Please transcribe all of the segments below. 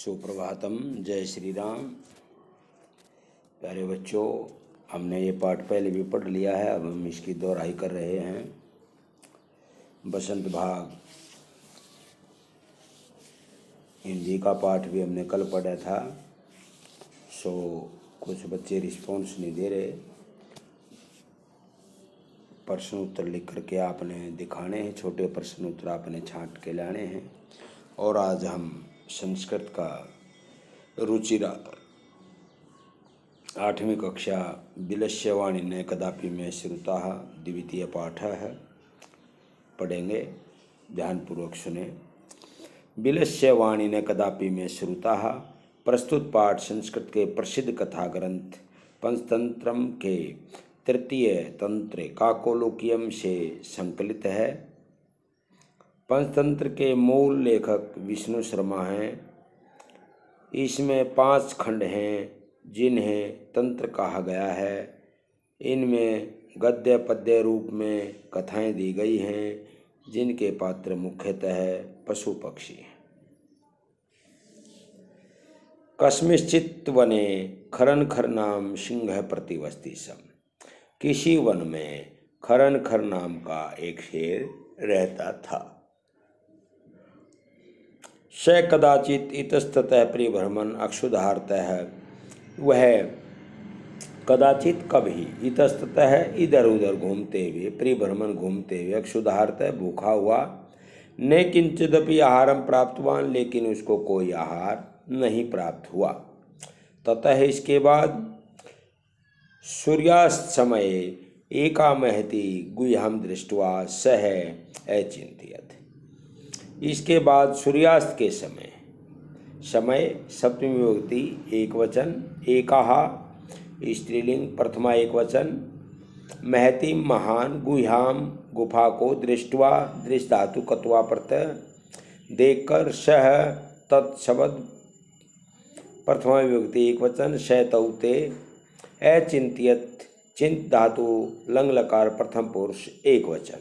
सुप्रभातम। जय श्री राम। प्यारे बच्चों, हमने ये पाठ पहले भी पढ़ लिया है, अब हम इसकी दोहराई कर रहे हैं। बसंत भाग हिंदी का पाठ भी हमने कल पढ़ा था। कुछ बच्चे रिस्पॉन्स नहीं दे रहे। प्रश्न उत्तर लिख करके आपने दिखाने हैं, छोटे प्रश्न उत्तर आपने छांट के लाने हैं। और आज हम संस्कृत का रुचिरा 8वीं कक्षा विलस्यवाणी ने कदापि में श्रुता द्वितीय पाठ है, पढ़ेंगे। ध्यानपूर्वक सुने। विलस्यवाणी ने कदापि में श्रुता। प्रस्तुत पाठ संस्कृत के प्रसिद्ध कथा ग्रंथ पंचतंत्रम के तृतीय तंत्र काकोलोकियम से संकलित है। पंचतंत्र के मूल लेखक विष्णु शर्मा हैं। इसमें 5 खंड हैं जिन्हें तंत्र कहा गया है। इनमें गद्य पद्य रूप में कथाएं दी गई हैं, जिनके पात्र मुख्यतः पशु पक्षी हैं। कस्मिंश्चित् वने खरन खर नाम सिंह प्रतिवसति सम। किसी वन में खरन खर नाम का एक शेर रहता था। स कदाचित इतस्ततः परिभ्रमण अक्षुधार्तः। वह कदाचित कभी इतस्ततः इधर उधर घूमते हुए, परिभ्रमण घूमते हुए, अक्षुधार्तः भूखा हुआ। न किंचिदपि आहारम प्राप्तवान, लेकिन उसको कोई आहार नहीं प्राप्त हुआ। ततः इसके बाद सूर्यास्त समय एका महती गुह्यम दृष्ट्वा सह अचिंत्यत। इसके बाद सूर्यास्त के समय सप्तमी विभक्ति एक वचन, एकाहा स्त्रीलिंग प्रथमा एक वचन, महती महान, गुह्याम गुफा को, दृष्ट्वा दृष्ट धातु कत्वा प्रत्यय, देखकर, सह तत्शब्द प्रथमा विभक्ति एक वचन, शैतौते, अचिंत्यत चिंत धातु लंग लकार प्रथम पुरुष एक वचन।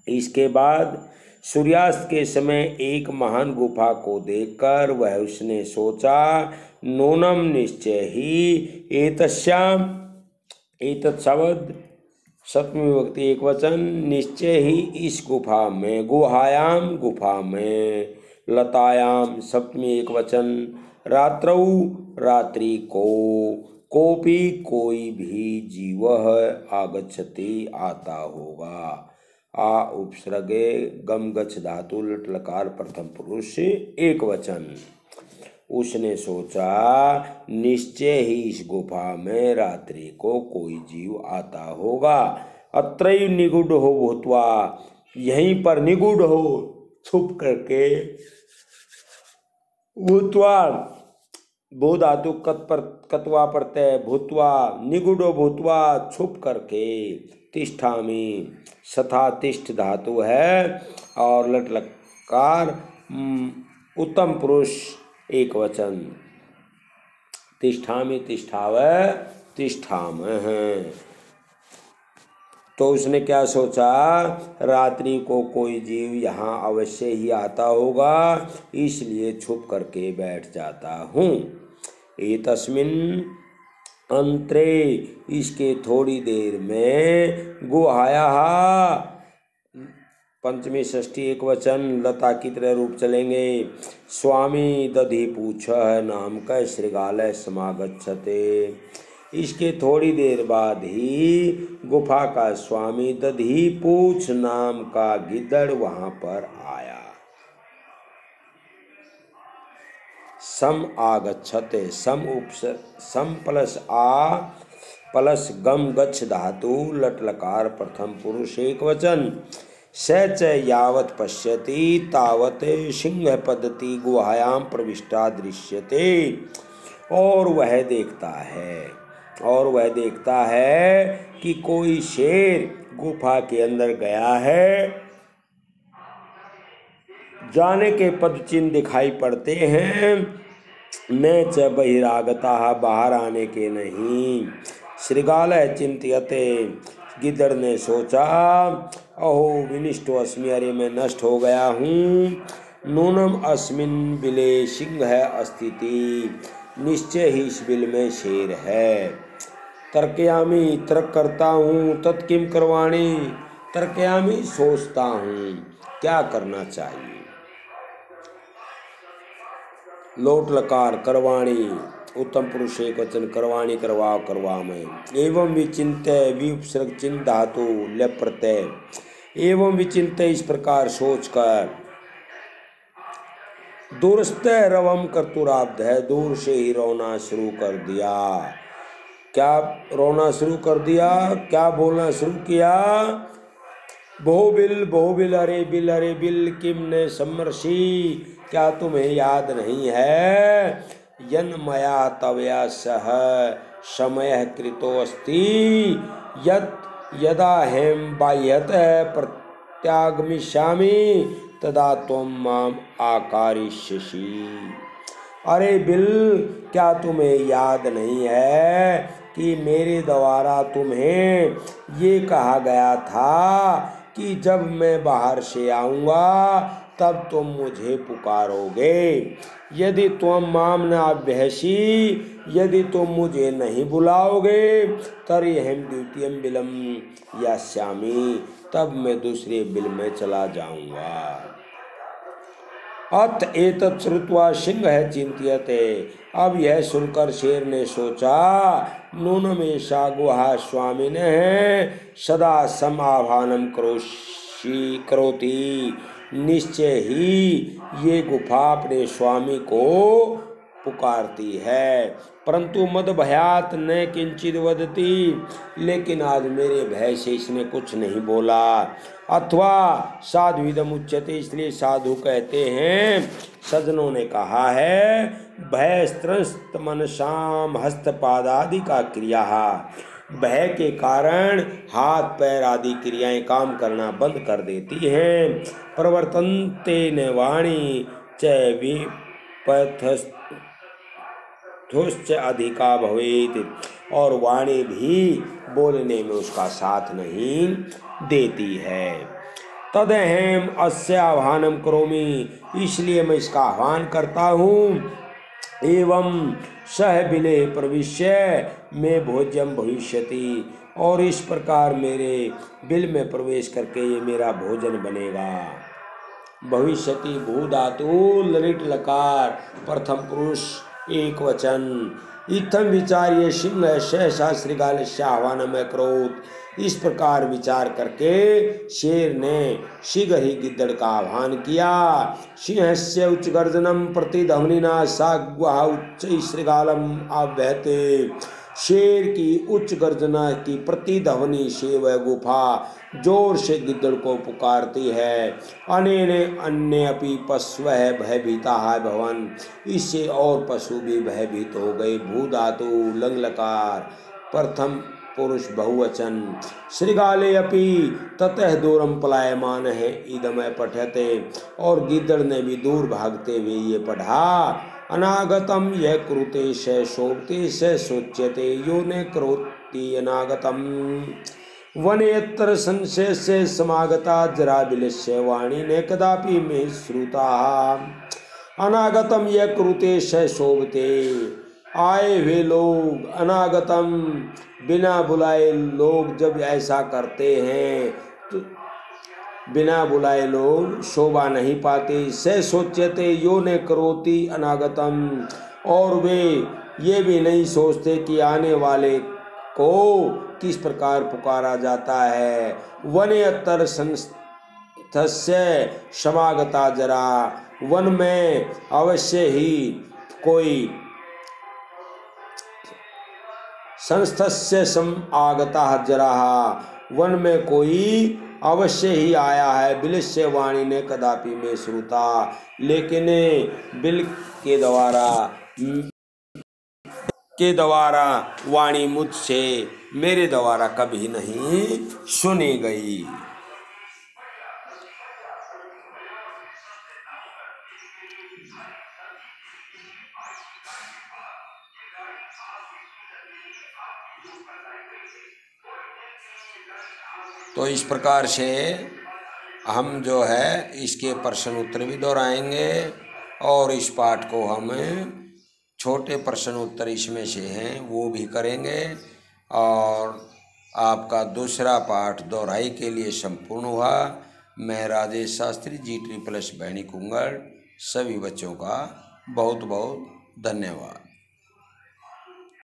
इसके बाद सूर्यास्त के समय एक महान गुफा को देखकर वह उसने सोचा, नूनम निश्चय ही एतस्याम, एतत् शब्द सप्तमी विभक्ति एक वचन, निश्चय ही इस गुफा में, गुहायाम गुफा में, लतायाम सप्तमी एक वचन, रात्रौ रात्रि को, कोपी कोई भी जीव आगच्छति आता होगा। आ उपसर्गे गम गच्छ धातु लट लकार प्रथम पुरुष एक वचन। उसने सोचा निश्चय ही इस गुफा में रात्रि को कोई जीव आता होगा। अत्रैव निगूढ़ हो भूत्वा, यहीं पर निगूढ़ हो, छुप करके, भूत्वा भू धातु कत्वा प्रत्यय, भूत्वा निगूढ़ो भूत्वा छुप करके, तिष्ठामि सथा तिष्ठ धातु है और लट लकार उत्तम पुरुष एक वचन, तिष्ठामि तिष्ठाव तिष्ठाम है। तो उसने क्या सोचा, रात्रि को कोई जीव यहाँ अवश्य ही आता होगा, इसलिए छुप करके बैठ जाता हूँ। एतस्मिन् अंतरे, इसके थोड़ी देर में, गुहाया पंचमी षष्ठी एक वचन, लता की तरह रूप चलेंगे, स्वामी दधि पूछ नाम का श्रृगालय समागच्छते। इसके थोड़ी देर बाद ही गुफा का स्वामी दधि पूछ नाम का गिद्दड़ वहां पर आया। सम आगच्छते, सम प्लस आ प्लस गम गच्छ धातु लट लकार प्रथम पुरुष एक वचन, स च यावत् पश्यति तावत् सिंह पद्धति गुहायाम प्रविष्टा दृश्यते। और वह देखता है कि कोई शेर गुफा के अंदर गया है। जाने के पद चिन्ह दिखाई पड़ते हैं, न च बहिरागता, बाहर आने के नहीं। श्रृगालय चिंत्यते, गिद्दड़ ने सोचा, अहो विनिष्टो अस्मि, अरे मैं नष्ट हो गया हूँ। नूनम अस्मिन बिले सिंह है अस्तिति, निश्चय ही इस बिल में शेर है। तर्कयामी तर्क करता हूँ, तत्किम करवाणी तर्कयामी सोचता हूँ क्या करना चाहिए। लोट लकार करवाणी उत्तम पुरुष एक वचन करवाणी करवा करवा में। एवं विचिंत्य विउपसर्ग चिन्ह धातु ल प्रत्यय। एवं विचिंत्य इस प्रकार सोचकर। दूरस्थ रवम कर्तुराब्ध है, दूर से ही रोना शुरू कर दिया। क्या रोना शुरू कर दिया, क्या बोलना शुरू किया। बहुबिल अरे बिल किम ने समर्षि, क्या तुम्हें याद नहीं है। यन्मया तवया सह समय कृतो अस्ति, यत् यदा हेम बाह्यत प्रत्यागमिष्यामि तदा त्वं माम आकारिष्यसि। अरे बिल, क्या तुम्हें याद नहीं है कि मेरे द्वारा तुम्हें ये कहा गया था कि जब मैं बाहर से आऊँगा तब तुम मुझे पुकारोगे। यदि तुम माम न अभ्यसी, यदि तुम मुझे नहीं बुलाओगे, तरी हम द्वितीयम बिलम यास्यामि, तब मैं दूसरे बिल में चला जाऊँगा। अत एतत् श्रुत्वा सिंह है चिंत्यते, अब यह सुनकर शेर ने सोचा। नूनम एषा गुहा स्वामिने सदा समाभानम करोति, निश्चय ही ये गुफा अपने स्वामी को पुकारती है। परंतु मद भयात न किंचित वदती, लेकिन आज मेरे भय से इसने कुछ नहीं बोला। अथवा साधुविदम उच्यते, इसलिए साधु कहते हैं। सज्जनों ने कहा है भय स्त्रस्त मनसाम हस्तपादादि का क्रिया। भय के कारण हाथ पैर आदि क्रियाएं काम करना बंद कर देती हैं। प्रवर्तन्ते न वाणी च विपथस्थुश्च अधिका भवेत, और वाणी भी बोलने में उसका साथ नहीं देती है। तदहम अस्य आह्वानम करोमि, इसलिए मैं इसका आह्वान करता हूँ। एवं सह बिले प्रविश्य में भोज्यम भविष्यति, और इस प्रकार मेरे बिल में प्रवेश करके ये मेरा भोजन बनेगा। भविष्यति भू धातु ललित लकार प्रथम पुरुष एक वचन। इत्थम विचार्य सिंह सहसा श्रृगालस्य आह्वानम क्रोध, इस प्रकार विचार करके शेर ने शीघ्र ही गिद्दड़ का आह्वान किया। सिंहस्य उच्च गर्जनम प्रतिध्वनिना सा गुहा उच्च श्रृगालम आव्यहते, शेर की उच्च गर्जना की प्रतिध्वनि से वह गुफा जोर से गिद्दड़ को पुकारती है। अनेने अन्य अपि पशु भयभीता है भवन, इससे और पशु भी भयभीत हो गए। भू धातु लंग लकार प्रथम पुरुष बहुवचन। श्रृगाले अपि ततः दूरम पलायमान है इदमय पठते, और गिद्दड़ ने भी दूर भागते हुए ये पढ़ा। अनागतम यह कुरुते से शोभते से सोच्यते, यो ने करोति अनागतम वनेत्र संशय से समागता जरा बिलस्य वाणी ने कदापि में श्रुता। अनागतम यह कुरुते से शोभते, आए हुए लोग, अनागतम बिना बुलाए लोग जब ऐसा करते हैं तो बिना बुलाए लोग शोभा नहीं पाते। से सोचते यो ने करोति अनागतम, और वे ये भी नहीं सोचते कि आने वाले को किस प्रकार पुकारा जाता है। वने अत्तर संस्थस्य समागता जरा, वन में अवश्य ही कोई संस्थस्य समागता जरा, वन में कोई अवश्य ही आया है। बिलस्य वाणी ने कदापि में श्रुता, लेकिन बिल के द्वारा वाणी मुझसे मेरे द्वारा कभी नहीं सुनी गई। तो इस प्रकार से हम जो है इसके प्रश्न उत्तर भी दोहराएंगे और इस पाठ को हम छोटे प्रश्न उत्तर इसमें से हैं वो भी करेंगे और आपका दूसरा पाठ दोहराई के लिए संपूर्ण हुआ। मैं राजेश शास्त्री G++ बैणी कुंगड़ सभी बच्चों का बहुत बहुत धन्यवाद।